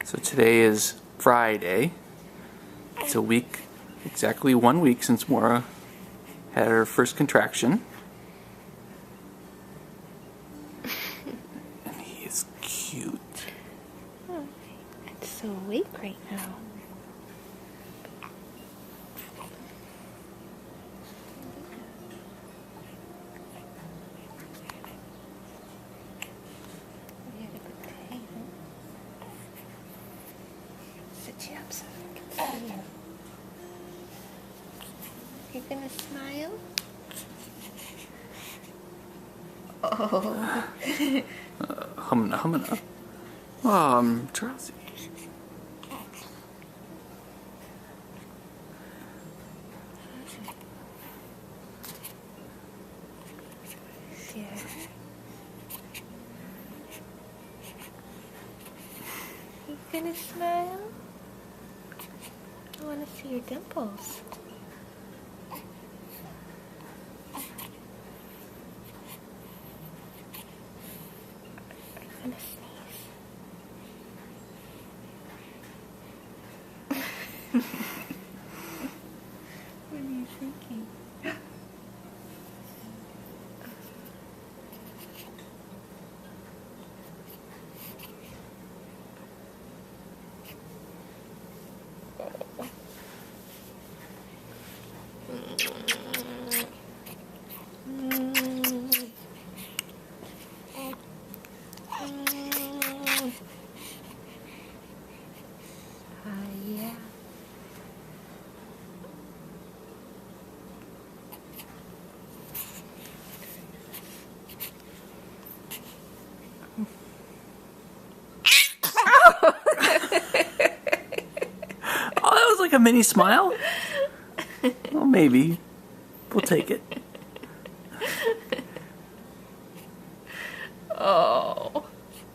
So today is Friday. It's exactly 1 week since Mora had her first contraction. And he is cute. Oh, it's so awake right now. Sit you up so I can see you. You're gonna smile? Oh. Humana. Oh, I'm drowsy. Yeah. You gonna smile? I wanna see your dimples. I'm gonna sneeze. What are you thinking? Yeah. Oh, that was like a mini smile. Well, maybe. We'll take it. Oh.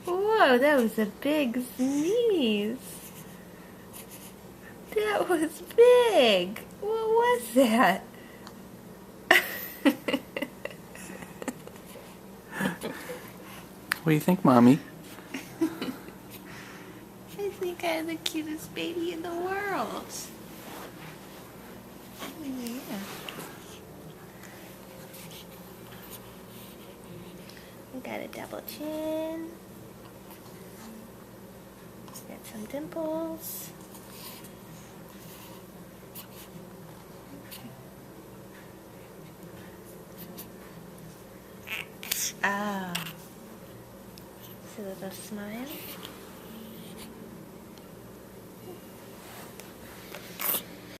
Whoa, that was a big sneeze. That was big. What was that? What do you think, Mommy? I think I'm the cutest baby in the world. Yeah. We got a double chin. Got some dimples. Ah. See a little smile.